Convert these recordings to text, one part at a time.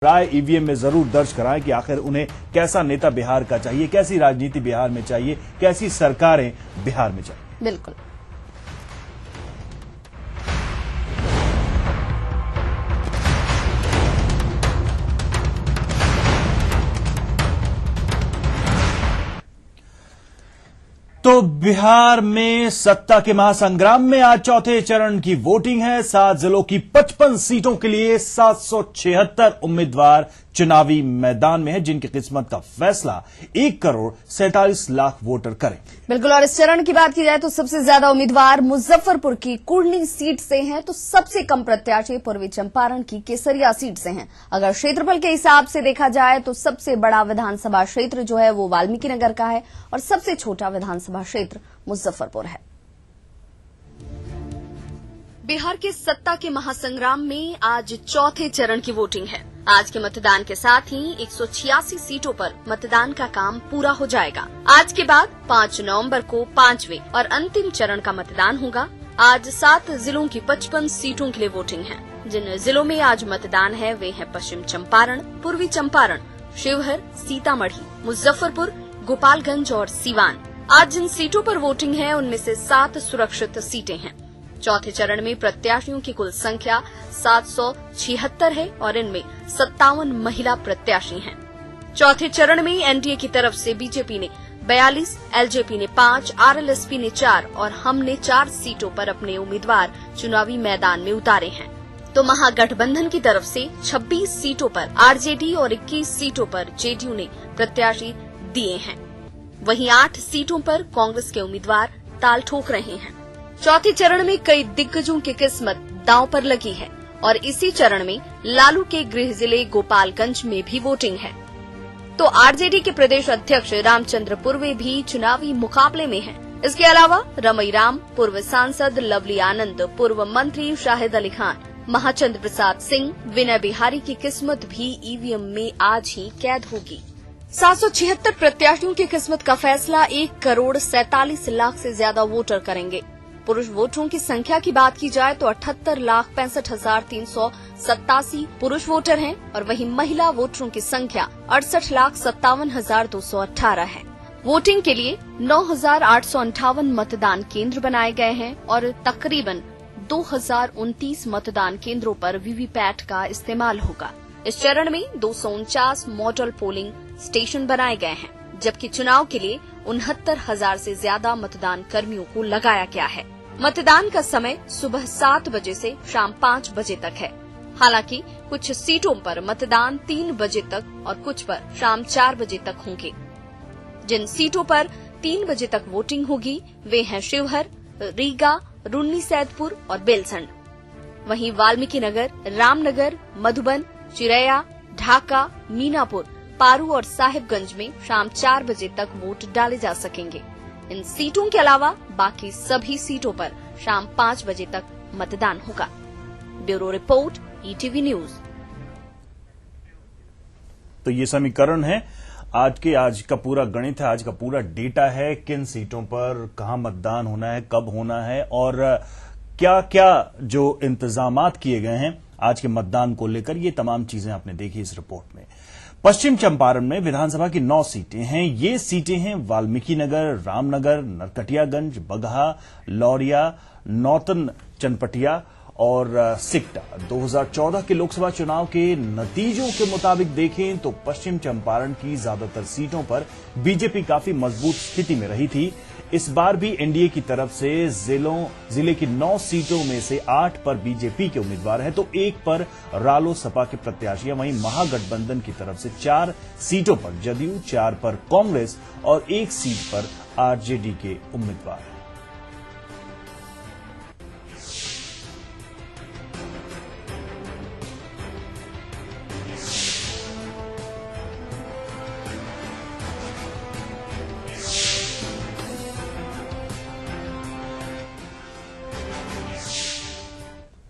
राय EVM में जरूर दर्ज कराएं कि आखिर उन्हें कैसा नेता बिहार का चाहिए, कैसी राजनीति बिहार में चाहिए, कैसी सरकारें बिहार में चाहिए। बिल्कुल। तो बिहार में सत्ता के महासंग्राम में आज चौथे चरण की वोटिंग है। 7 जिलों की 55 सीटों के लिए 776 उम्मीदवार चुनावी मैदान में है, जिनकी किस्मत का फैसला 1,47,00,000 वोटर करें। बिल्कुल। और इस चरण की बात की जाए तो सबसे ज्यादा उम्मीदवार मुजफ्फरपुर की कुर्नी सीट से हैं, तो सबसे कम प्रत्याशी पूर्वी चंपारण की केसरिया सीट से हैं। अगर क्षेत्रफल के हिसाब से देखा जाए तो सबसे बड़ा विधानसभा क्षेत्र जो है वो वाल्मीकि नगर का है और सबसे छोटा विधानसभा क्षेत्र मुजफ्फरपुर है। बिहार के सत्ता के महासंग्राम में आज चौथे चरण की वोटिंग है। आज के मतदान के साथ ही 186 सीटों पर मतदान का काम पूरा हो जाएगा। आज के बाद 5 नवंबर को 5वें और अंतिम चरण का मतदान होगा। आज 7 जिलों की 55 सीटों के लिए वोटिंग है। जिन जिलों में आज मतदान है वे हैं पश्चिम चंपारण, पूर्वी चंपारण, शिवहर, सीतामढ़ी, मुजफ्फरपुर, गोपालगंज और सीवान। आज जिन सीटों पर वोटिंग है उनमें से 7 सुरक्षित सीटें हैं। चौथे चरण में प्रत्याशियों की कुल संख्या 776 है और इनमें 57 महिला प्रत्याशी हैं। चौथे चरण में एनडीए की तरफ से बीजेपी ने 42, एलजेपी ने 5, आरएलएसपी ने 4 और हम ने 4 सीटों पर अपने उम्मीदवार चुनावी मैदान में उतारे हैं। तो महागठबंधन की तरफ से 26 सीटों पर आरजेडी और 21 सीटों पर जेडीयू ने प्रत्याशी दिए हैं। वहीं 8 सीटों पर कांग्रेस के उम्मीदवार ताल ठोक रहे हैं। चौथे चरण में कई दिग्गजों की किस्मत दांव पर लगी है और इसी चरण में लालू के गृह जिले गोपालगंज में भी वोटिंग है। तो आरजेडी के प्रदेश अध्यक्ष रामचंद्र पूर्वे भी चुनावी मुकाबले में हैं। इसके अलावा रमई राम, पूर्व सांसद लवली आनंद, पूर्व मंत्री शाहिद अली खान, महाचंद्र प्रसाद सिंह, विनय बिहारी की किस्मत भी ईवीएम में आज ही कैद होगी। 776 प्रत्याशियों की किस्मत का फैसला 1,47,00,000 से ज्यादा वोटर करेंगे। पुरुष वोटरों की संख्या की बात की जाए तो 78,65,387 पुरुष वोटर हैं और वहीं महिला वोटरों की संख्या 68,57,218 है। वोटिंग के लिए 9,858 मतदान केंद्र बनाए गए हैं और तकरीबन 2,029 मतदान केंद्रों पर वीवीपैट का इस्तेमाल होगा। इस चरण में 249 मॉडल पोलिंग स्टेशन बनाए गए हैं, जबकि चुनाव के लिए 69,000 से ज्यादा मतदान कर्मियों को लगाया गया है। मतदान का समय सुबह 7 बजे से शाम 5 बजे तक है। हालांकि कुछ सीटों पर मतदान 3 बजे तक और कुछ पर शाम 4 बजे तक होंगे। जिन सीटों पर 3 बजे तक वोटिंग होगी वे हैं शिवहर, रीगा, रुन्नीसैदपुर और बेलसंड। वहीं वाल्मीकि नगर, रामनगर, मधुबन, चिरैया, ढाका, मीनापुर, पारू और साहिबगंज में शाम 4 बजे तक वोट डाले जा सकेंगे। इन सीटों के अलावा बाकी सभी सीटों पर शाम 5 बजे तक मतदान होगा। Bureau report, ETV news. तो ये समीकरण है आज का पूरा गणित है, आज का पूरा डेटा है, किन सीटों पर कहां मतदान होना है, कब होना है और क्या क्या जो इंतजामात किए गए हैं आज के मतदान को लेकर, ये तमाम चीजें आपने देखी इस रिपोर्ट में। पश्चिम चंपारण में विधानसभा की 9 सीटें हैं। ये सीटें हैं वाल्मीकि नगर, रामनगर, नरकटियागंज, बगहा, लौरिया, नौतन चनपटिया और सिकटा। 2014 के लोकसभा चुनाव के नतीजों के मुताबिक देखें तो पश्चिम चंपारण की ज्यादातर सीटों पर बीजेपी काफी मजबूत स्थिति में रही थी। इस बार भी एनडीए की तरफ से जिले की 9 सीटों में से 8 पर बीजेपी के उम्मीदवार हैं, तो 1 पर रालोसपा के प्रत्याशी हैं। वहीं महागठबंधन की तरफ से 4 सीटों पर जदयू, 4 पर कांग्रेस और 1 सीट पर आरजेडी के उम्मीदवार हैं।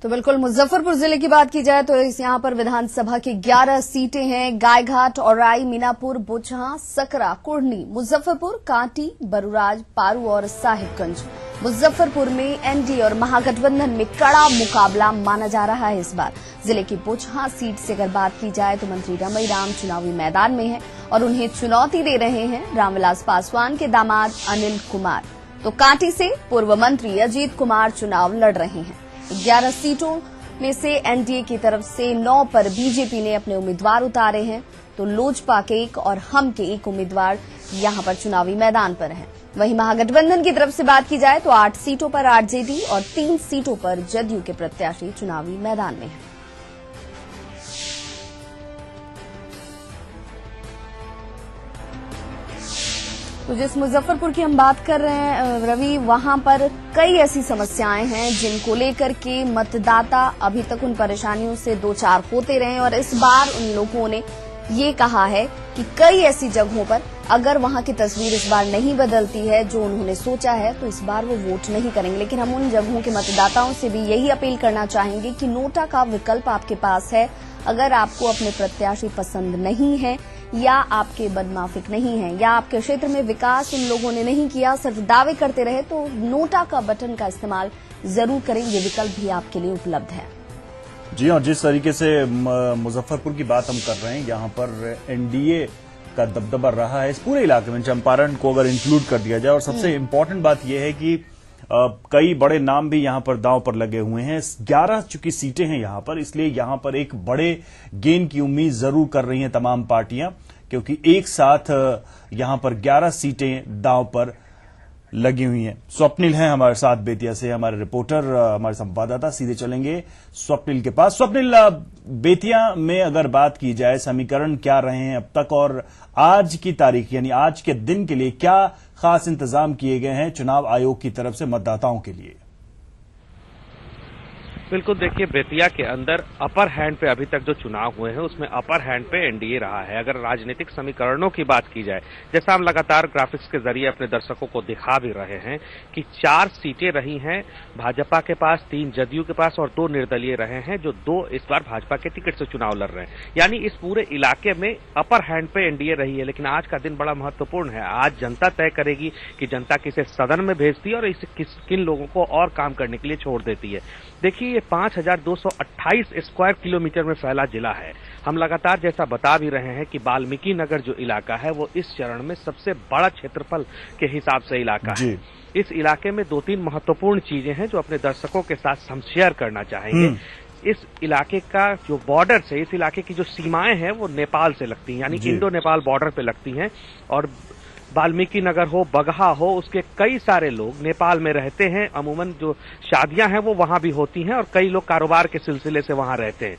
तो बिल्कुल मुजफ्फरपुर जिले की बात की जाए तो यहाँ पर विधानसभा की 11 सीटें हैं। गायघाट, औराई, मीनापुर, बोचहां, सकरा, कुढ़नी, मुजफ्फरपुर, कांटी, बरुराज, पारू और साहिबगंज। मुजफ्फरपुर में एनडीए और महागठबंधन में कड़ा मुकाबला माना जा रहा है। इस बार जिले की बोचहां सीट से अगर बात की जाए तो मंत्री रमई राम चुनावी मैदान में हैं और उन्हें चुनौती दे रहे हैं रामविलास पासवान के दामाद अनिल कुमार। तो कांटी से पूर्व मंत्री अजीत कुमार चुनाव लड़ रहे हैं। 11 सीटों में से एनडीए की तरफ से 9 पर बीजेपी ने अपने उम्मीदवार उतारे हैं, तो लोजपा के 1 और हम के 1 उम्मीदवार यहां पर चुनावी मैदान पर हैं। वहीं महागठबंधन की तरफ से बात की जाए तो 8 सीटों पर आरजेडी और 3 सीटों पर जदयू के प्रत्याशी चुनावी मैदान में हैं। तो जिस मुजफ्फरपुर की हम बात कर रहे हैं रवि, वहां पर कई ऐसी समस्याएं हैं जिनको लेकर के मतदाता अभी तक उन परेशानियों से दो चार होते रहे और इस बार उन लोगों ने ये कहा है कि कई ऐसी जगहों पर अगर वहां की तस्वीर इस बार नहीं बदलती है जो उन्होंने सोचा है तो इस बार वो वोट नहीं करेंगे। लेकिन हम उन जगहों के मतदाताओं से भी यही अपील करना चाहेंगे कि नोटा का विकल्प आपके पास है। अगर आपको अपने प्रत्याशी पसंद नहीं है या आपके बदमाफिक नहीं है या आपके क्षेत्र में विकास उन लोगों ने नहीं किया, सिर्फ दावे करते रहे, तो नोटा का बटन का इस्तेमाल जरूर करें। ये विकल्प भी आपके लिए उपलब्ध है। जी हाँ, जिस तरीके से मुजफ्फरपुर की बात हम कर रहे हैं, यहाँ पर एनडीए का दबदबा रहा है इस पूरे इलाके में, चंपारण को अगर इंक्लूड कर दिया जाए। और सबसे इम्पोर्टेंट बात यह है कि कई बड़े नाम भी यहां पर दांव पर लगे हुए हैं। 11 चूंकि सीटें हैं यहां पर, इसलिए यहां पर एक बड़े गेन की उम्मीद जरूर कर रही हैं तमाम पार्टियां, क्योंकि एक साथ यहां पर 11 सीटें दांव पर लगी हुई हैं। स्वप्निल हैं हमारे साथ बेतिया से, हमारे रिपोर्टर, हमारे संवाददाता। सीधे चलेंगे स्वप्निल के पास। स्वप्निल, बेतिया में अगर बात की जाए, समीकरण क्या रहे हैं अब तक और आज की तारीख यानी आज के दिन के लिए क्या खास इंतजाम किए गए हैं चुनाव आयोग की तरफ से मतदाताओं के लिए? बिल्कुल, देखिए बेतिया के अंदर अपर हैंड पे अभी तक जो चुनाव हुए हैं उसमें अपर हैंड पे एनडीए रहा है। अगर राजनीतिक समीकरणों की बात की जाए, जैसा हम लगातार ग्राफिक्स के जरिए अपने दर्शकों को दिखा भी रहे हैं कि 4 सीटें रही हैं भाजपा के पास, 3 जदयू के पास और 2 निर्दलीय रहे हैं, जो 2 इस बार भाजपा के टिकट से चुनाव लड़ रहे हैं। यानी इस पूरे इलाके में अपर हैंड पे एनडीए रही है। लेकिन आज का दिन बड़ा महत्वपूर्ण है। आज जनता तय करेगी कि जनता किसे सदन में भेजती है और इसे किन लोगों को और काम करने के लिए छोड़ देती है। देखिए, ये 5228 स्क्वायर किलोमीटर में फैला जिला है। हम लगातार जैसा बता भी रहे हैं कि वाल्मीकि नगर जो इलाका है वो इस चरण में सबसे बड़ा क्षेत्रफल के हिसाब से इलाका है। इस इलाके में 2-3 महत्वपूर्ण चीजें हैं जो अपने दर्शकों के साथ हम शेयर करना चाहेंगे। इस इलाके का जो बॉर्डर से, इस इलाके की जो सीमाएं हैं वो नेपाल से लगती हैं, यानी इंडो नेपाल बॉर्डर पे लगती हैं। और वाल्मीकि नगर हो, बगहा हो, उसके कई सारे लोग नेपाल में रहते हैं। अमूमन जो शादियां हैं वो वहां भी होती हैं और कई लोग कारोबार के सिलसिले से वहां रहते हैं।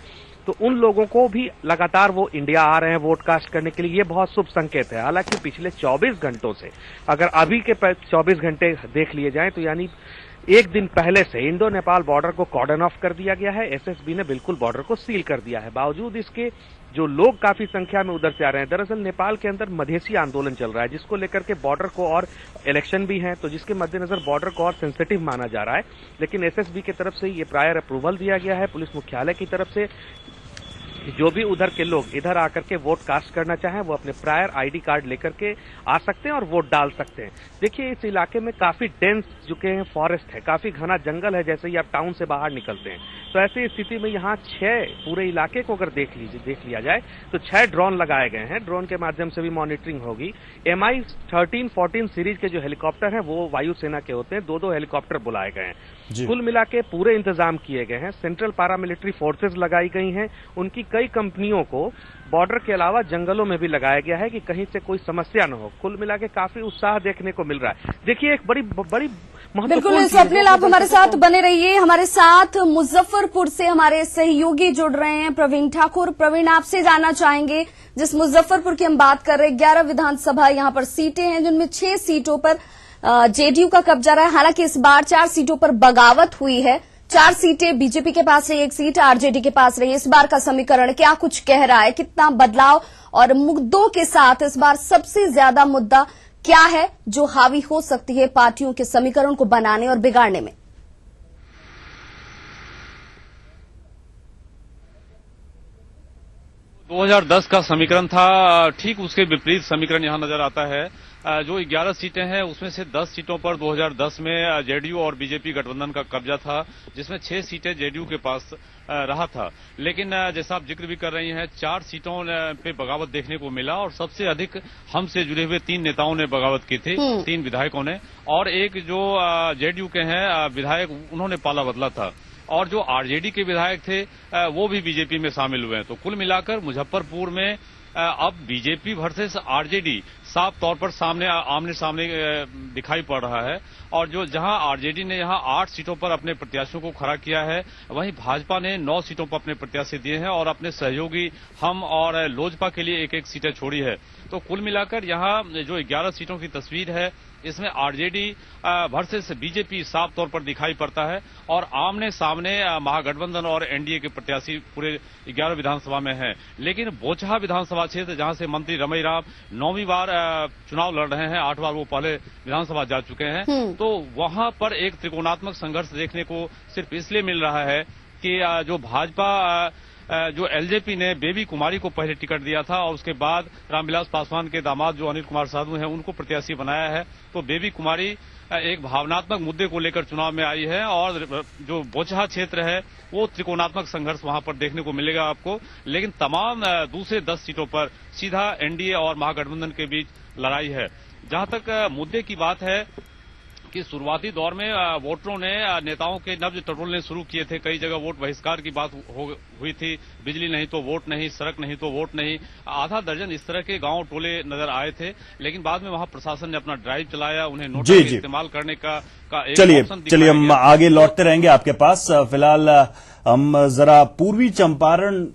तो उन लोगों को भी लगातार वो इंडिया आ रहे हैं वोट कास्ट करने के लिए, ये बहुत शुभ संकेत है। हालांकि पिछले 24 घंटों से अगर अभी के 24 घंटे देख लिए जाएं तो यानी एक दिन पहले से इंडो नेपाल बॉर्डर को कॉर्डन ऑफ कर दिया गया है। एसएसबी ने बिल्कुल बॉर्डर को सील कर दिया है। बावजूद इसके जो लोग काफी संख्या में उधर से आ रहे हैं। दरअसल नेपाल के अंदर मधेसी आंदोलन चल रहा है, जिसको लेकर के बॉर्डर को, और इलेक्शन भी है, तो जिसके मद्देनजर बॉर्डर को और सेंसिटिव माना जा रहा है। लेकिन एसएसबी की तरफ से ये प्रायर अप्रूवल दिया गया है पुलिस मुख्यालय की तरफ से। जो भी उधर के लोग इधर आकर के वोट कास्ट करना चाहें वो अपने प्रायर आईडी कार्ड लेकर के आ सकते हैं और वोट डाल सकते हैं। देखिए, इस इलाके में काफी डेंस चुके हैं फॉरेस्ट है, काफी घना जंगल है, जैसे ही आप टाउन से बाहर निकलते हैं। तो ऐसी स्थिति में यहाँ 6 पूरे इलाके को अगर देख लिया जाए तो 6 ड्रोन लगाए गए हैं। ड्रोन के माध्यम से भी मॉनिटरिंग होगी। MI 13-14 सीरीज के जो हेलीकॉप्टर हैं वो वायुसेना के होते हैं। 2-2 हेलीकॉप्टर बुलाए गए हैं। कुल मिला के पूरे इंतजाम किए गए हैं। सेंट्रल पैरामिलिट्री फोर्सेज लगाई गई हैं। उनकी कई कंपनियों को बॉर्डर के अलावा जंगलों में भी लगाया गया है कि कहीं से कोई समस्या न हो। कुल मिला के काफी उत्साह देखने को मिल रहा है। देखिए, एक बड़ी बिल्कुल स्वप्निल, आप हमारे साथ बने रहिए। हमारे साथ मुजफ्फरपुर से हमारे सहयोगी जुड़ रहे हैं प्रवीण ठाकुर। प्रवीण, आपसे जानना चाहेंगे, जिस मुजफ्फरपुर की हम बात कर रहे हैं, 11 विधानसभा यहाँ पर सीटें हैं जिनमें 6 सीटों पर जेडीयू का कब्जा रहा है। हालांकि इस बार 4 सीटों पर बगावत हुई है। 4 सीटें बीजेपी के पास रही, 1 सीट आरजेडी के पास रही। इस बार का समीकरण क्या कुछ कह रहा है? कितना बदलाव और मुद्दों के साथ इस बार सबसे ज्यादा मुद्दा क्या है जो हावी हो सकती है पार्टियों के समीकरण को बनाने और बिगाड़ने में? 2010 का समीकरण था, ठीक उसके विपरीत समीकरण यहां नजर आता है। जो 11 सीटें हैं उसमें से 10 सीटों पर 2010 में जेडीयू और बीजेपी गठबंधन का कब्जा था, जिसमें 6 सीटें जेडीयू के पास रहा था। लेकिन जैसा आप जिक्र भी कर रही हैं, 4 सीटों पे बगावत देखने को मिला और सबसे अधिक हमसे जुड़े हुए 3 नेताओं ने बगावत की थी, 3 विधायकों ने, और एक जो जेडीयू के हैं विधायक, उन्होंने पाला बदला था, और जो आरजेडी के विधायक थे वो भी बीजेपी में शामिल हुए हैं। तो कुल मिलाकर मुजफ्फरपुर में अब बीजेपी वर्सेस आरजेडी साफ तौर पर आमने सामने दिखाई पड़ रहा है। और जो जहां आरजेडी ने यहां 8 सीटों पर अपने प्रत्याशियों को खड़ा किया है, वहीं भाजपा ने 9 सीटों पर अपने प्रत्याशी दिए हैं और अपने सहयोगी हम और लोजपा के लिए 1-1 सीटें छोड़ी है। तो कुल मिलाकर यहां जो 11 सीटों की तस्वीर है, इसमें आरजेडी वर्सेस बीजेपी साफ तौर पर दिखाई पड़ता है और आमने सामने महागठबंधन और एनडीए के प्रत्याशी पूरे 11 विधानसभा में हैं। लेकिन बोचहा विधानसभा क्षेत्र, जहां से मंत्री रमई राम 9वीं बार चुनाव लड़ रहे हैं, 8 बार वो पहले विधानसभा जा चुके हैं, तो वहां पर एक त्रिकोणात्मक संघर्ष देखने को सिर्फ इसलिए मिल रहा है कि जो भाजपा जो एलजेपी ने बेबी कुमारी को पहले टिकट दिया था और उसके बाद रामविलास पासवान के दामाद जो अनिल कुमार साधु हैं उनको प्रत्याशी बनाया है। तो बेबी कुमारी एक भावनात्मक मुद्दे को लेकर चुनाव में आई है और जो बोचहा क्षेत्र है वो त्रिकोणात्मक संघर्ष वहां पर देखने को मिलेगा आपको। लेकिन तमाम दूसरे 10 सीटों पर सीधा एनडीए और महागठबंधन के बीच लड़ाई है। जहां तक मुद्दे की बात है कि शुरुआती दौर में वोटरों ने नेताओं के नब्ज टटोलने शुरू किए थे, कई जगह वोट बहिष्कार की बात हुई थी, बिजली नहीं तो वोट नहीं, सड़क नहीं तो वोट नहीं, आधा दर्जन इस तरह के गांव टोले नजर आए थे। लेकिन बाद में वहां प्रशासन ने अपना ड्राइव चलाया, उन्हें नोटों का इस्तेमाल करने का एक चलिए हम आगे लौटते रहेंगे आपके पास। फिलहाल हम जरा पूर्वी चंपारण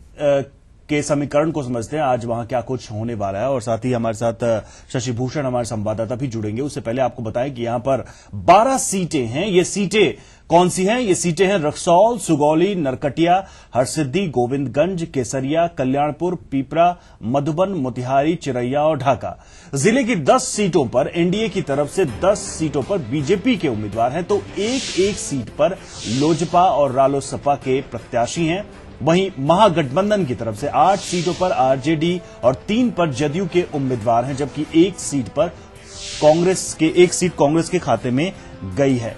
के समीकरण को समझते हैं, आज वहां क्या कुछ होने वाला है, और साथ ही हमारे साथ शशि भूषण हमारे संवाददाता भी जुड़ेंगे। उससे पहले आपको बताएं कि यहां पर 12 सीटें हैं। ये सीटें कौन सी हैं? ये सीटें हैं रक्सौल, सुगौली, नरकटिया, हरसिद्धि, गोविंदगंज, केसरिया, कल्याणपुर, पीपरा, मधुबन, मोतिहारी, चिरैया और ढाका। जिले की 10 सीटों पर एनडीए की तरफ से 10 सीटों पर बीजेपी के उम्मीदवार हैं, तो एक सीट पर लोजपा और रालोसपा के प्रत्याशी हैं। वहीं महागठबंधन की तरफ से 8 सीटों पर आरजेडी और 3 पर जदयू के उम्मीदवार हैं, जबकि एक सीट कांग्रेस के खाते में गई है।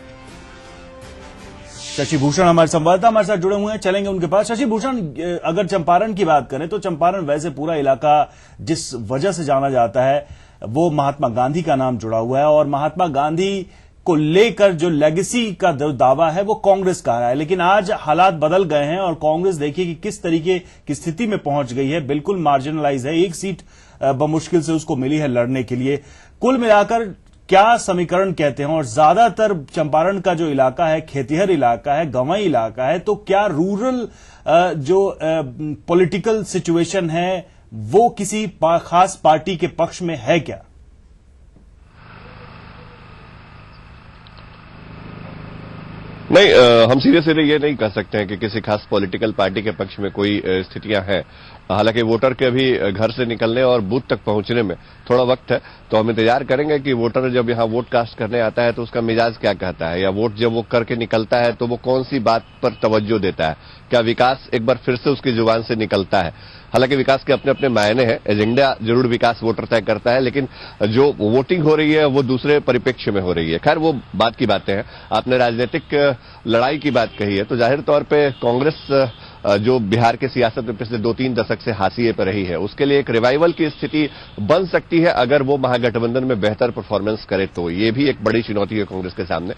शशि भूषण हमारे संवाददाता हमारे साथ जुड़े हुए हैं, चलेंगे उनके पास। शशि भूषण, अगर चंपारण की बात करें तो चंपारण वैसे पूरा इलाका जिस वजह से जाना जाता है वो महात्मा गांधी का नाम जुड़ा हुआ है, और महात्मा गांधी को लेकर जो लेगेसी का दावा है वो कांग्रेस का रहा है। लेकिन आज हालात बदल गए हैं और कांग्रेस देखिए कि किस तरीके की स्थिति में पहुंच गई है, बिल्कुल मार्जिनलाइज है, एक सीट बमुश्किल से उसको मिली है लड़ने के लिए। कुल मिलाकर क्या समीकरण कहते हैं, और ज्यादातर चंपारण का जो इलाका है खेतिहर इलाका है, गंवाई इलाका है, तो क्या रूरल जो पॉलिटिकल सिचुएशन है वो किसी खास पार्टी के पक्ष में है क्या? नहीं, हम सीधे सीधे ये नहीं कह सकते हैं कि किसी खास पॉलिटिकल पार्टी के पक्ष में कोई स्थितियां हैं। हालांकि वोटर के अभी घर से निकलने और बूथ तक पहुंचने में थोड़ा वक्त है, तो हम इंतजार करेंगे कि वोटर जब यहां वोट कास्ट करने आता है तो उसका मिजाज क्या कहता है, या वोट जब वो करके निकलता है तो वो कौन सी बात पर तवज्जो देता है, क्या विकास एक बार फिर से उसकी जुबान से निकलता है। हालांकि विकास के अपने अपने मायने हैं, एजेंडा जरूर विकास वोटर तय करता है, लेकिन जो वोटिंग हो रही है वो दूसरे परिप्रेक्ष्य में हो रही है। खैर वो बात की बातें हैं। आपने राजनीतिक लड़ाई की बात कही है, तो जाहिर तौर पे कांग्रेस जो बिहार के सियासत में पिछले 2-3 दशक से हाशिए पर रही है, उसके लिए एक रिवाइवल की स्थिति बन सकती है अगर वो महागठबंधन में बेहतर परफॉर्मेंस करे। तो ये भी एक बड़ी चुनौती है कांग्रेस के सामने।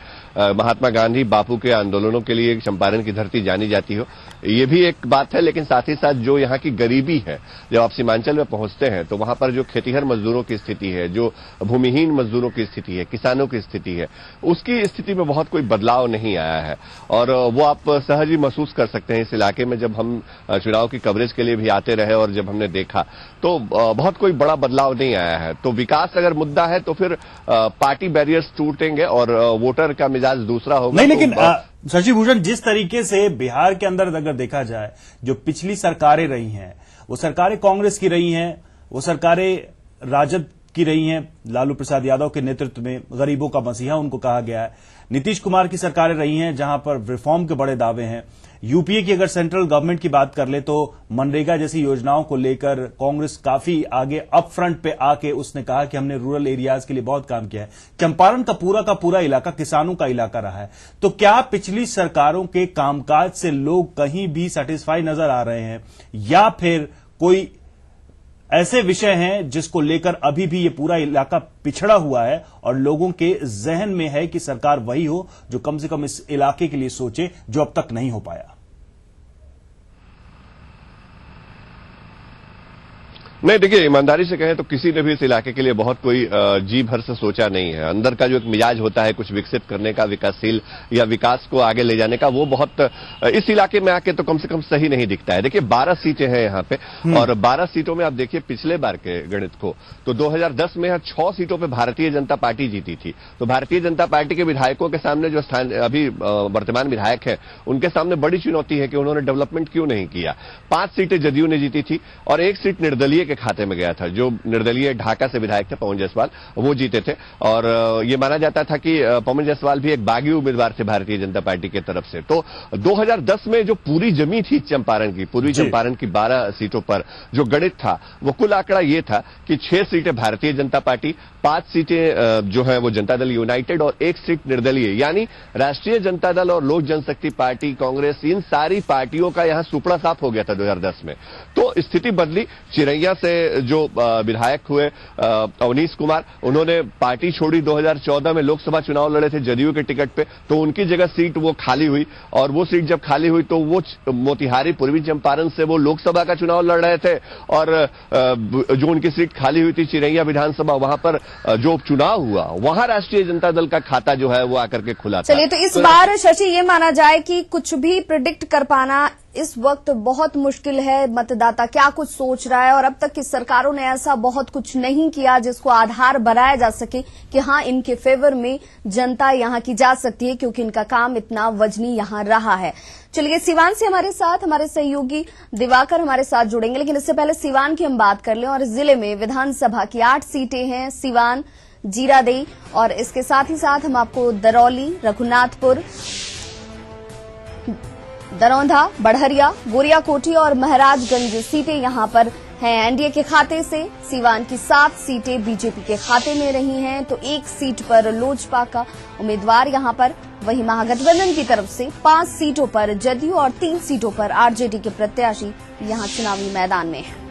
महात्मा गांधी बापू के आंदोलनों के लिए चंपारण की धरती जानी जाती हो, ये भी एक बात है, लेकिन साथ ही साथ जो यहाँ की गरीबी है, जब आप सीमांचल में पहुंचते हैं तो वहां पर जो खेतीहर मजदूरों की स्थिति है, जो भूमिहीन मजदूरों की स्थिति है, किसानों की स्थिति है, उसकी स्थिति में बहुत कोई बदलाव नहीं आया है। और वो आप सहज ही महसूस कर सकते हैं इस इलाके में। जब हम चुनाव की कवरेज के लिए भी आते रहे और जब हमने देखा तो बहुत कोई बड़ा बदलाव नहीं आया है। तो विकास अगर मुद्दा है तो फिर पार्टी बैरियर्स टूटेंगे और वोटर का मिजाज दूसरा होगा। नहीं, लेकिन शशि भूषण, जिस तरीके से बिहार के अंदर अगर देखा जाए, जो पिछली सरकारें रही हैं वो सरकारें कांग्रेस की रही हैं, वो सरकारें राजद की रही हैं। लालू प्रसाद यादव के नेतृत्व में गरीबों का मसीहा उनको कहा गया है। नीतीश कुमार की सरकारें रही हैं जहां पर रिफॉर्म के बड़े दावे हैं। यूपीए की अगर सेंट्रल गवर्नमेंट की बात कर ले तो मनरेगा जैसी योजनाओं को लेकर कांग्रेस काफी आगे अप फ्रंट पे आके उसने कहा कि हमने रूरल एरियाज के लिए बहुत काम किया है। चंपारण का पूरा इलाका किसानों का इलाका रहा है। तो क्या पिछली सरकारों के कामकाज से लोग कहीं भी सेटिस्फाई नजर आ रहे हैं या फिर कोई ऐसे विषय हैं जिसको लेकर अभी भी ये पूरा इलाका पिछड़ा हुआ है और लोगों के जहन में है कि सरकार वही हो जो कम से कम इस इलाके के लिए सोचे, जो अब तक नहीं हो पाया? नहीं, देखिए, ईमानदारी से कहें तो किसी ने भी इस इलाके के लिए बहुत कोई जी भर से सोचा नहीं है। अंदर का जो एक मिजाज होता है कुछ विकसित करने का, विकासशील या विकास को आगे ले जाने का, वो बहुत इस इलाके में आके तो कम से कम सही नहीं दिखता है। देखिए 12 सीटें हैं यहाँ पे और 12 सीटों में आप देखिए पिछले बार के गणित को तो 2010 में 6 सीटों पे भारतीय जनता पार्टी जीती थी। तो भारतीय जनता पार्टी के विधायकों के सामने जो अभी वर्तमान विधायक है उनके सामने बड़ी चुनौती है कि उन्होंने डेवलपमेंट क्यों नहीं किया। 5 सीटें जदयू ने जीती थी और 1 सीट निर्दलीय खाते में गया था। जो निर्दलीय ढाका से विधायक थे पवन जायसवाल, वो जीते थे और ये माना जाता था कि पवन जायसवाल भी एक बागी उम्मीदवार थे भारतीय जनता पार्टी की तरफ से। तो 2010 में जो पूरी जमी थी चंपारण की, पूर्वी चंपारण की 12 सीटों पर जो गणित था वो कुल आंकड़ा ये था कि 6 सीटें भारतीय जनता पार्टी, 5 सीटें जो है वो जनता दल यूनाइटेड और 1 सीट निर्दलीय, यानी राष्ट्रीय जनता दल और लोक जनशक्ति पार्टी, कांग्रेस, इन सारी पार्टियों का यहां सुपड़ा साफ हो गया था 2010 में। तो स्थिति बदली। चिरैया से जो विधायक हुए अवनीश कुमार, उन्होंने पार्टी छोड़ी। 2014 में लोकसभा चुनाव लड़े थे जदयू के टिकट पे, तो उनकी जगह सीट वो खाली हुई और वो सीट जब खाली हुई तो वो मोतिहारी पूर्वी चंपारण से वो लोकसभा का चुनाव लड़ रहे थे और जो उनकी सीट खाली हुई थी चिरैया विधानसभा, वहां पर जो उपचुनाव हुआ वहां राष्ट्रीय जनता दल का खाता जो है वो आकर के खुला था। चलिए, तो इस बार शशि ये माना जाए कि कुछ भी प्रिडिक्ट कर पाना इस वक्त बहुत मुश्किल है। मतदाता क्या कुछ सोच रहा है और अब तक की सरकारों ने ऐसा बहुत कुछ नहीं किया जिसको आधार बनाया जा सके कि हाँ, इनके फेवर में जनता यहां की जा सकती है क्योंकि इनका काम इतना वजनी यहां रहा है। चलिए, सिवान से हमारे साथ हमारे सहयोगी दिवाकर हमारे साथ जुड़ेंगे, लेकिन इससे पहले सिवान की हम बात कर लें। और इस जिले में विधानसभा की 8 सीटें हैं, सिवान, जीरादेई और इसके साथ ही साथ हम आपको दरौली, रघुनाथपुर, दरौंधा, बढ़हरिया, गोरियाकोटी और महाराजगंज सीटें यहां पर हैं एनडीए के खाते से। सिवान की 7 सीटें बीजेपी के खाते में रही हैं, तो 1 सीट पर लोजपा का उम्मीदवार यहां पर, वहीं महागठबंधन की तरफ से 5 सीटों पर जदयू और 3 सीटों पर आरजेडी के प्रत्याशी यहां चुनावी मैदान में हैं।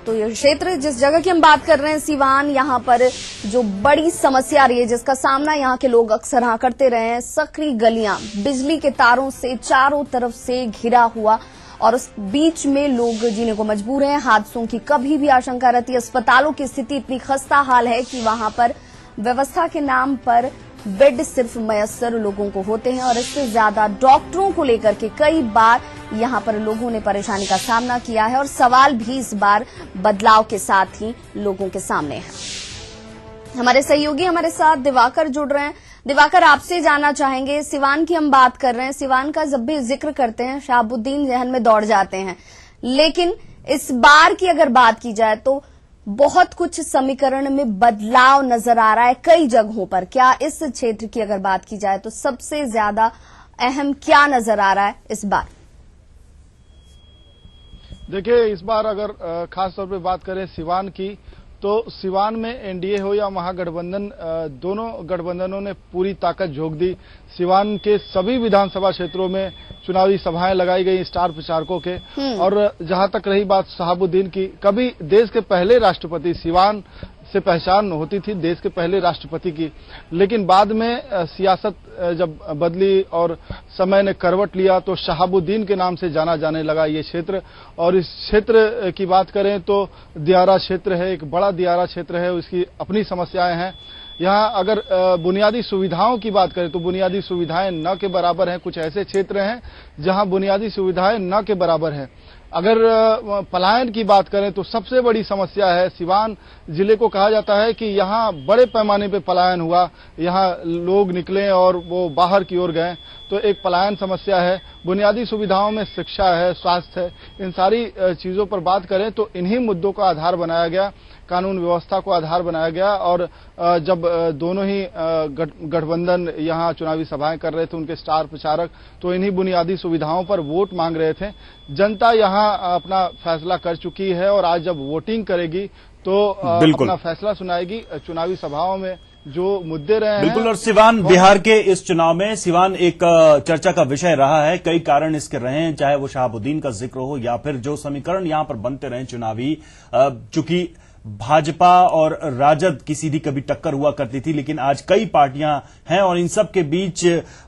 तो ये क्षेत्र जिस जगह की हम बात कर रहे हैं सिवान, यहाँ पर जो बड़ी समस्या रही है जिसका सामना यहाँ के लोग अक्सर करते रहे हैं, सकरी गलियां, बिजली के तारों से चारों तरफ से घिरा हुआ और उस बीच में लोग जीने को मजबूर हैं। हादसों की कभी भी आशंका रहती है। अस्पतालों की स्थिति इतनी खस्ता हाल है कि वहां पर व्यवस्था के नाम पर बेड सिर्फ मयस्सर लोगों को होते हैं और इससे ज्यादा डॉक्टरों को लेकर के कई बार यहां पर लोगों ने परेशानी का सामना किया है और सवाल भी इस बार बदलाव के साथ ही लोगों के सामने है। हमारे सहयोगी हमारे साथ दिवाकर जुड़ रहे हैं। दिवाकर, आपसे जानना चाहेंगे, सिवान की हम बात कर रहे हैं, सिवान का जब भी जिक्र करते हैं शहाबुद्दीन जहन में दौड़ जाते हैं, लेकिन इस बार की अगर बात की जाए तो बहुत कुछ समीकरण में बदलाव नजर आ रहा है कई जगहों पर। क्या इस क्षेत्र की अगर बात की जाए तो सबसे ज्यादा अहम क्या नजर आ रहा है इस बार? देखिए, इस बार अगर खास तौर पे बात करें सिवान की, तो सिवान में एनडीए हो या महागठबंधन, दोनों गठबंधनों ने पूरी ताकत झोंक दी। सिवान के सभी विधानसभा क्षेत्रों में चुनावी सभाएं लगाई गई स्टार प्रचारकों के। और जहां तक रही बात शहाबुद्दीन की, कभी देश के पहले राष्ट्रपति, सिवान से पहचान होती थी देश के पहले राष्ट्रपति की, लेकिन बाद में सियासत जब बदली और समय ने करवट लिया तो शहाबुद्दीन के नाम से जाना जाने लगा ये क्षेत्र। और इस क्षेत्र की बात करें तो दियारा क्षेत्र है, एक बड़ा दियारा क्षेत्र है, उसकी अपनी समस्याएं हैं। यहाँ अगर बुनियादी सुविधाओं की बात करें तो बुनियादी सुविधाएं न के बराबर हैं। कुछ ऐसे क्षेत्र हैं जहां बुनियादी सुविधाएं न के बराबर है। अगर पलायन की बात करें तो सबसे बड़ी समस्या है, सिवान जिले को कहा जाता है कि यहाँ बड़े पैमाने पे पलायन हुआ, यहाँ लोग निकले और वो बाहर की ओर गए, तो एक पलायन समस्या है। बुनियादी सुविधाओं में शिक्षा है, स्वास्थ्य है, इन सारी चीजों पर बात करें तो इन्हीं मुद्दों का आधार बनाया गया, कानून व्यवस्था को आधार बनाया गया। और जब दोनों ही गठबंधन यहाँ चुनावी सभाएं कर रहे थे, उनके स्टार प्रचारक तो इन्हीं बुनियादी सुविधाओं पर वोट मांग रहे थे। जनता यहाँ अपना फैसला कर चुकी है और आज जब वोटिंग करेगी तो अपना फैसला सुनाएगी। चुनावी सभाओं में जो मुद्दे रहे हैं बिल्कुल। और सिवान बिहार के इस चुनाव में सिवान एक चर्चा का विषय रहा है। कई कारण इसके रहे हैं, चाहे वो शहाबुद्दीन का जिक्र हो या फिर जो समीकरण यहां पर बनते रहे चुनावी। चूंकि भाजपा और राजद की सीधी कभी टक्कर हुआ करती थी, लेकिन आज कई पार्टियां हैं और इन सब के बीच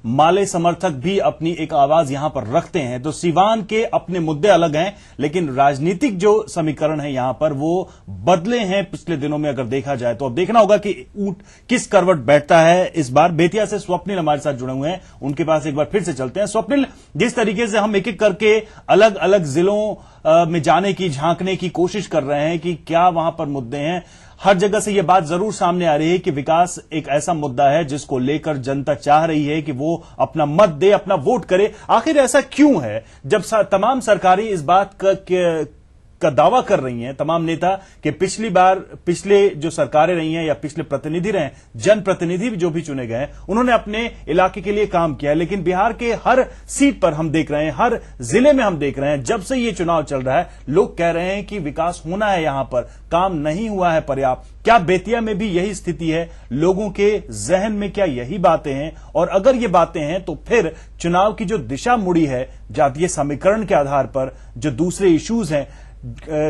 माले समर्थक भी अपनी एक आवाज यहां पर रखते हैं। तो सिवान के अपने मुद्दे अलग हैं, लेकिन राजनीतिक जो समीकरण है यहां पर वो बदले हैं पिछले दिनों में अगर देखा जाए तो। अब देखना होगा कि ऊंट किस करवट बैठता है इस बार। बेतिया से स्वप्निल हमारे साथ जुड़े हुए हैं, उनके पास एक बार फिर से चलते हैं। स्वप्निल, जिस तरीके से हम एक एक करके अलग अलग जिलों में जाने की, झांकने की कोशिश कर रहे हैं कि क्या वहां पर मुद्दे हैं, हर जगह से यह बात जरूर सामने आ रही है कि विकास एक ऐसा मुद्दा है जिसको लेकर जनता चाह रही है कि वो अपना मत दे, अपना वोट करे। आखिर ऐसा क्यों है जब तमाम सरकारें इस बात का दावा कर रही हैं, तमाम नेता, कि पिछले जो सरकारें रही हैं या पिछले प्रतिनिधि रहे, जनप्रतिनिधि जो भी चुने गए, उन्होंने अपने इलाके के लिए काम किया है। लेकिन बिहार के हर सीट पर हम देख रहे हैं, हर जिले में हम देख रहे हैं, जब से ये चुनाव चल रहा है लोग कह रहे हैं कि विकास होना है, यहां पर काम नहीं हुआ है पर्याप्त। क्या बेतिया में भी यही स्थिति है? लोगों के जहन में क्या यही बातें हैं? और अगर ये बातें हैं तो फिर चुनाव की जो दिशा मुड़ी है जातीय समीकरण के आधार पर, जो दूसरे इश्यूज हैं,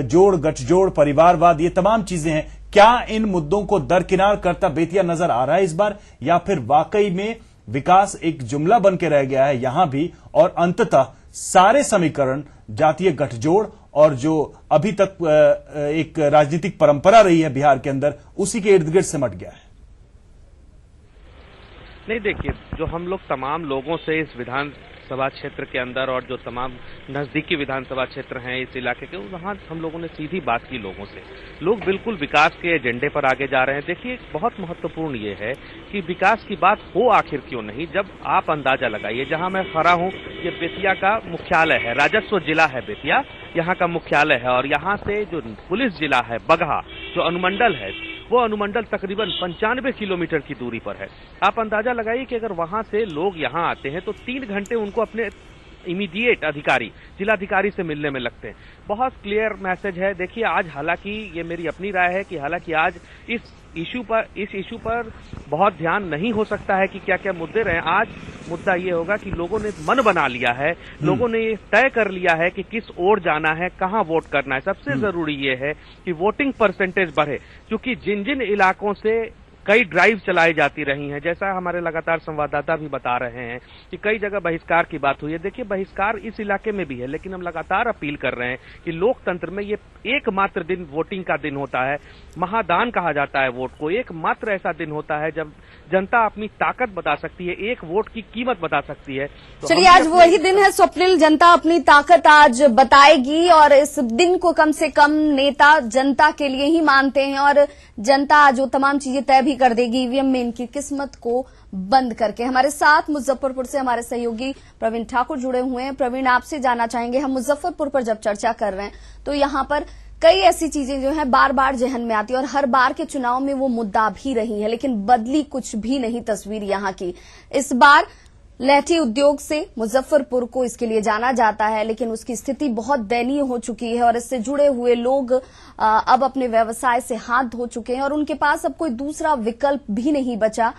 जोड़ गठजोड़, परिवारवाद, ये तमाम चीजें हैं, क्या इन मुद्दों को दरकिनार करता बेतिया नजर आ रहा है इस बार, या फिर वाकई में विकास एक जुमला बन के रह गया है यहां भी और अंततः सारे समीकरण जातीय गठजोड़ और जो अभी तक एक राजनीतिक परंपरा रही है बिहार के अंदर, उसी के इर्द गिर्द सिमट गया है? नहीं, देखिए, जो हम लोग तमाम लोगों से इस विधानसभा क्षेत्र के अंदर और जो तमाम नजदीकी विधानसभा क्षेत्र हैं इस इलाके के, वहां हम लोगों ने सीधी बात की लोगों से। लोग बिल्कुल विकास के एजेंडे पर आगे जा रहे हैं। देखिए, बहुत महत्वपूर्ण ये है कि विकास की बात हो आखिर क्यों नहीं। जब आप अंदाजा लगाइए, जहां मैं खड़ा हूं, ये बेतिया का मुख्यालय है, राजस्व जिला है बेतिया, यहाँ का मुख्यालय है। और यहाँ से जो पुलिस जिला है बगहा, जो अनुमंडल है, वो अनुमंडल तकरीबन 95 किलोमीटर की दूरी पर है। आप अंदाजा लगाइए कि अगर वहां से लोग यहाँ आते हैं तो 3 घंटे उनको अपने इमीडिएट अधिकारी, जिलाधिकारी से मिलने में लगते हैं। बहुत क्लियर मैसेज है। देखिए, आज हालांकि ये मेरी अपनी राय है कि हालांकि आज इस इशू पर बहुत ध्यान नहीं हो सकता है कि क्या क्या मुद्दे रहे। आज मुद्दा ये होगा कि लोगों ने मन बना लिया है, लोगों ने तय कर लिया है कि किस ओर जाना है, कहां वोट करना है। सबसे जरूरी ये है कि वोटिंग परसेंटेज बढ़े, क्योंकि जिन जिन इलाकों से कई ड्राइव चलाई जाती रही हैं, जैसा हमारे लगातार संवाददाता भी बता रहे हैं कि कई जगह बहिष्कार की बात हुई है। देखिए, बहिष्कार इस इलाके में भी है, लेकिन हम लगातार अपील कर रहे हैं कि लोकतंत्र में ये एकमात्र दिन वोटिंग का दिन होता है, महादान कहा जाता है वोट को। एकमात्र ऐसा दिन होता है जब जनता अपनी ताकत बता सकती है, एक वोट की कीमत बता सकती है। तो चलिए, आज वही दिन है स्वप्निल, जनता अपनी ताकत आज बताएगी और इस दिन को कम से कम नेता जनता के लिए ही मानते हैं और जनता आज वो तमाम चीजें तय भी कर देगी ईवीएम में इनकी किस्मत को बंद करके। हमारे साथ मुजफ्फरपुर से हमारे सहयोगी प्रवीण ठाकुर जुड़े हुए हैं। प्रवीण, आपसे जानना चाहेंगे, हम मुजफ्फरपुर पर जब चर्चा कर रहे हैं तो यहाँ पर कई ऐसी चीजें जो हैं बार बार जहन में आती है और हर बार के चुनाव में वो मुद्दा भी रही है, लेकिन बदली कुछ भी नहीं तस्वीर यहाँ की। इस बार लहठी उद्योग से मुजफ्फरपुर को इसके लिए जाना जाता है, लेकिन उसकी स्थिति बहुत दयनीय हो चुकी है और इससे जुड़े हुए लोग अब अपने व्यवसाय से हाथ धो चुके हैं और उनके पास अब कोई दूसरा विकल्प भी नहीं बचा।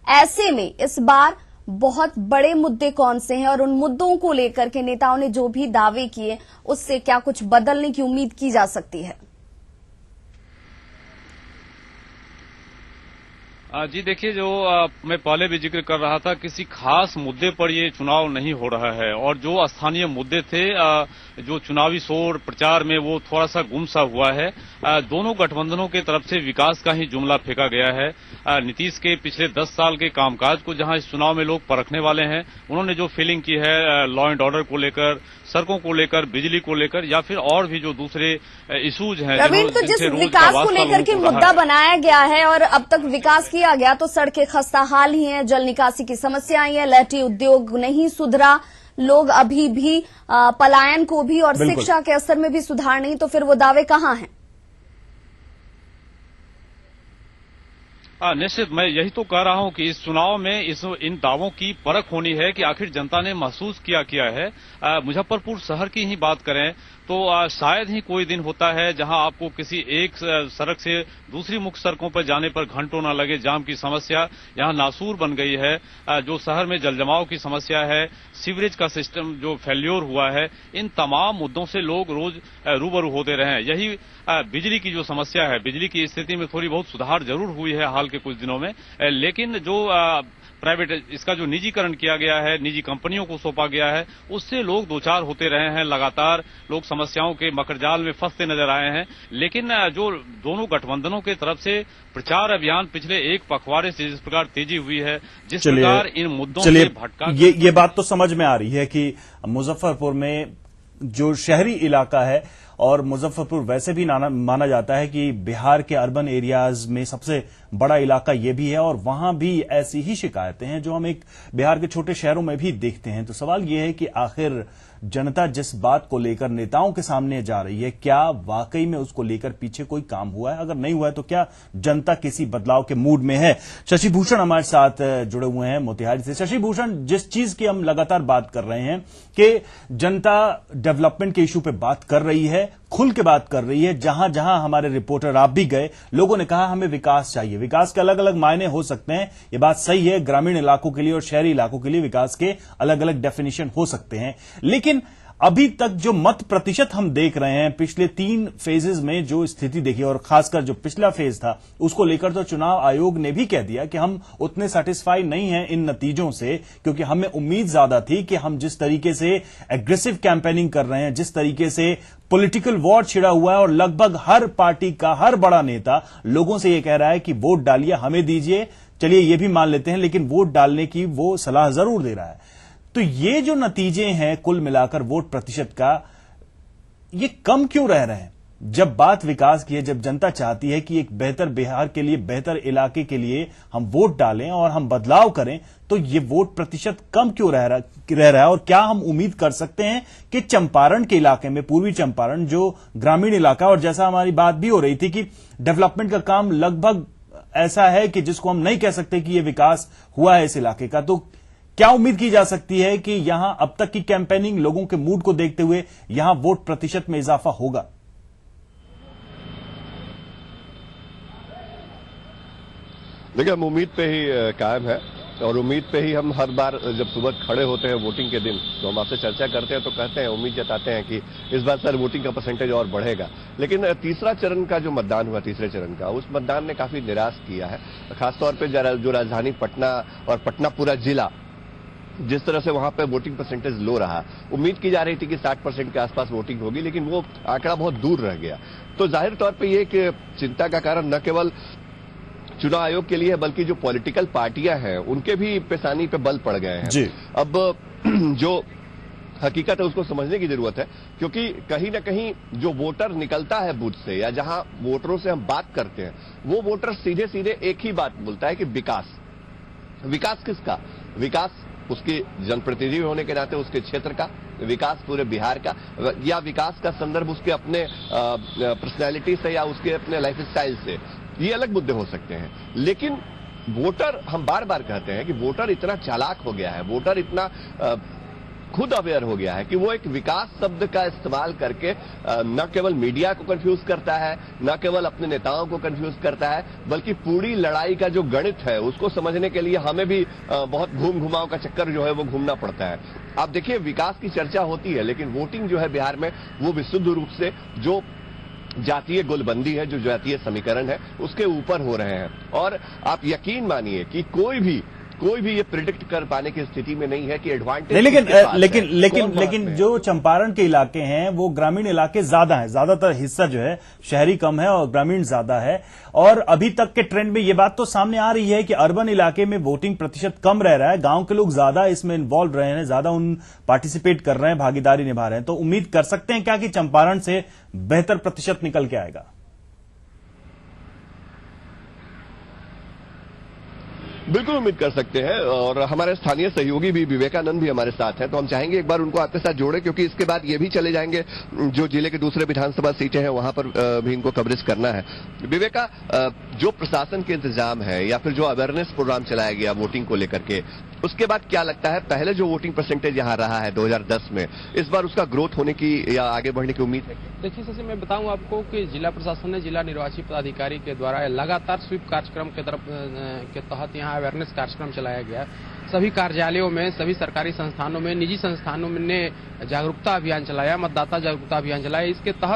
ऐसे में इस बार बहुत बड़े मुद्दे कौन से हैं और उन मुद्दों को लेकर के नेताओं ने जो भी दावे किए उससे क्या कुछ बदलने की उम्मीद की जा सकती है? जी देखिए, जो मैं पहले भी जिक्र कर रहा था, किसी खास मुद्दे पर ये चुनाव नहीं हो रहा है और जो स्थानीय मुद्दे थे, जो चुनावी शोर प्रचार में, वो थोड़ा सा गुम सा हुआ है। दोनों गठबंधनों की तरफ से विकास का ही जुमला फेंका गया है। नीतीश के पिछले 10 साल के कामकाज को जहां इस चुनाव में लोग परखने वाले हैं, उन्होंने जो फीलिंग की है लॉ एंड ऑर्डर को लेकर, सड़कों को लेकर, बिजली को लेकर या फिर और भी जो दूसरे इशूज हैं, रवींद्र, तो जिस विकास को लेकर के मुद्दा बनाया गया है और अब तक विकास किया गया, तो सड़कें खस्ता हाल ही है, जल निकासी की समस्याएं हैं, लैटी उद्योग नहीं सुधरा, लोग अभी भी पलायन को भी और शिक्षा के स्तर में भी सुधार नहीं, तो फिर वो दावे कहाँ हैं? निश्चित, मैं यही तो कह रहा हूं कि इस चुनाव में इन दावों की परख होनी है कि आखिर जनता ने महसूस किया है। मुजफ्फरपुर शहर की ही बात करें तो शायद ही कोई दिन होता है जहां आपको किसी एक सड़क से दूसरी मुख्य सड़कों पर जाने पर घंटों न लगे। जाम की समस्या यहां नासूर बन गई है। जो शहर में जलजमाव की समस्या है, सीवरेज का सिस्टम जो फेल्योर हुआ है, इन तमाम मुद्दों से लोग रोज रूबरू होते रहे हैं। यही बिजली की जो समस्या है, बिजली की स्थिति में थोड़ी बहुत सुधार जरूर हुई है हाल के कुछ दिनों में, लेकिन जो प्राइवेट इसका जो निजीकरण किया गया है, निजी कंपनियों को सौंपा गया है, उससे लोग दो चार होते रहे हैं। लगातार लोग समस्याओं के मकड़जाल में फंसते नजर आए हैं। लेकिन जो दोनों गठबंधनों की तरफ से प्रचार अभियान पिछले एक पखवाड़े से जिस प्रकार तेजी हुई है, जिस प्रकार इन मुद्दों से भटका, ये बात तो समझ में आ रही है कि मुजफ्फरपुर में जो शहरी इलाका है, और मुजफ्फरपुर वैसे भी माना जाता है कि बिहार के अर्बन एरियाज में सबसे बड़ा इलाका ये भी है, और वहां भी ऐसी ही शिकायतें हैं जो हम एक बिहार के छोटे शहरों में भी देखते हैं। तो सवाल ये है कि आखिर जनता जिस बात को लेकर नेताओं के सामने जा रही है, क्या वाकई में उसको लेकर पीछे कोई काम हुआ है? अगर नहीं हुआ है तो क्या जनता किसी बदलाव के मूड में है? शशि भूषण हमारे साथ जुड़े हुए हैं मोतिहारी से। शशि भूषण, जिस चीज की हम लगातार बात कर रहे हैं कि जनता डेवलपमेंट के इशू पे बात कर रही है, खुल के बात कर रही है, जहां जहां हमारे रिपोर्टर आप भी गए, लोगों ने कहा हमें विकास चाहिए। विकास के अलग अलग मायने हो सकते हैं, ये बात सही है। ग्रामीण इलाकों के लिए और शहरी इलाकों के लिए विकास के अलग अलग डेफिनेशन हो सकते हैं, लेकिन अभी तक जो मत प्रतिशत हम देख रहे हैं, पिछले 3 फेजेज में जो स्थिति देखी, और खासकर जो पिछला फेज था उसको लेकर तो चुनाव आयोग ने भी कह दिया कि हम उतने सेटिस्फाई नहीं हैं इन नतीजों से, क्योंकि हमें उम्मीद ज्यादा थी कि हम जिस तरीके से एग्रेसिव कैंपेनिंग कर रहे हैं, जिस तरीके से पॉलिटिकल वॉर छिड़ा हुआ है, और लगभग हर पार्टी का हर बड़ा नेता लोगों से यह कह रहा है कि वोट डालिए, हमें दीजिए, चलिए ये भी मान लेते हैं, लेकिन वोट डालने की वो सलाह जरूर दे रहा है। तो ये जो नतीजे हैं कुल मिलाकर वोट प्रतिशत का, ये कम क्यों रह रहे हैं? जब बात विकास की है, जब जनता चाहती है कि एक बेहतर बिहार के लिए, बेहतर इलाके के लिए हम वोट डालें और हम बदलाव करें, तो ये वोट प्रतिशत कम क्यों रह रहा है? और क्या हम उम्मीद कर सकते हैं कि चंपारण के इलाके में, पूर्वी चंपारण जो ग्रामीण इलाका, और जैसा हमारी बात भी हो रही थी कि डेवलपमेंट का काम लगभग ऐसा है कि जिसको हम नहीं कह सकते कि ये विकास हुआ है इस इलाके का, तो क्या उम्मीद की जा सकती है कि यहां अब तक की कैंपेनिंग, लोगों के मूड को देखते हुए यहां वोट प्रतिशत में इजाफा होगा? देखिए, हम उम्मीद पे ही कायम है, और उम्मीद पे ही हम हर बार जब सुबह खड़े होते हैं वोटिंग के दिन, तो हम आपसे चर्चा करते हैं, तो कहते हैं, उम्मीद जताते हैं कि इस बार सर वोटिंग का परसेंटेज और बढ़ेगा। लेकिन तीसरा चरण का जो मतदान हुआ, तीसरे चरण का, उस मतदान ने काफी निराश किया है। खासतौर पर जो राजधानी पटना और पटना पूरा जिला, जिस तरह से वहां पे वोटिंग परसेंटेज लो रहा, उम्मीद की जा रही थी कि 60% के आसपास वोटिंग होगी, लेकिन वो आंकड़ा बहुत दूर रह गया। तो जाहिर तौर पे ये एक चिंता का कारण न केवल चुनाव आयोग के लिए है, बल्कि जो पॉलिटिकल पार्टियां हैं उनके भी पेशानी पे बल पड़ गए हैं। अब जो हकीकत है उसको समझने की जरूरत है, क्योंकि कहीं ना कहीं जो वोटर निकलता है बूथ से, या जहां वोटरों से हम बात करते हैं, वो वोटर सीधे सीधे एक ही बात बोलता है कि विकास। विकास किसका? विकास उसके जनप्रतिनिधि होने के नाते उसके क्षेत्र का, विकास पूरे बिहार का, या विकास का संदर्भ उसके अपने पर्सनैलिटी से या उसके अपने लाइफ स्टाइल से, ये अलग मुद्दे हो सकते हैं। लेकिन वोटर, हम बार बार कहते हैं कि वोटर इतना चालाक हो गया है, वोटर इतना खुद अवेयर हो गया है कि वो एक विकास शब्द का इस्तेमाल करके न केवल मीडिया को कंफ्यूज करता है, न केवल अपने नेताओं को कंफ्यूज करता है, बल्कि पूरी लड़ाई का जो गणित है उसको समझने के लिए हमें भी बहुत घूम घुमाव का चक्कर जो है वो घूमना पड़ता है। आप देखिए, विकास की चर्चा होती है, लेकिन वोटिंग जो है बिहार में वो विशुद्ध रूप से जो जातीय गोलबंदी है, जो जातीय समीकरण है, उसके ऊपर हो रहे हैं। और आप यकीन मानिए कि कोई भी ये प्रिडिक्ट कर पाने की स्थिति में नहीं है कि एडवांटेज। लेकिन जो चंपारण के इलाके हैं वो ग्रामीण इलाके ज्यादा हैं, ज्यादातर हिस्सा जो है शहरी कम है और ग्रामीण ज्यादा है। और अभी तक के ट्रेंड में ये बात तो सामने आ रही है कि अर्बन इलाके में वोटिंग प्रतिशत कम रह रहा है, गांव के लोग ज्यादा इसमें इन्वॉल्व रहे हैं, ज्यादा उन पार्टिसिपेट कर रहे हैं, भागीदारी निभा रहे हैं। तो उम्मीद कर सकते हैं क्या कि चंपारण से बेहतर प्रतिशत निकल के आएगा? बिल्कुल उम्मीद कर सकते हैं। और हमारे स्थानीय सहयोगी भी विवेकानंद भी हमारे साथ हैं, तो हम चाहेंगे एक बार उनको आपके साथ जोड़े, क्योंकि इसके बाद ये भी चले जाएंगे जो जिले के दूसरे विधानसभा सीटें हैं वहां पर भी इनको कवरेज करना है। विवेका, जो प्रशासन के इंतजाम है या फिर जो अवेयरनेस प्रोग्राम चलाया गया वोटिंग को लेकर के, उसके बाद क्या लगता है, पहले जो वोटिंग परसेंटेज यहाँ रहा है 2010 में, इस बार उसका ग्रोथ होने की या आगे बढ़ने की उम्मीद है? देखिए सबसे मैं बताऊं आपको कि जिला प्रशासन ने जिला निर्वाची पदाधिकारी के द्वारा लगातार स्वीप कार्यक्रम के तहत यहाँ अवेयरनेस कार्यक्रम चलाया गया। सभी कार्यालयों में, सभी सरकारी संस्थानों में, निजी संस्थानों में ने जागरूकता अभियान चलाया, मतदाता जागरूकता अभियान चलाया। इसके तहत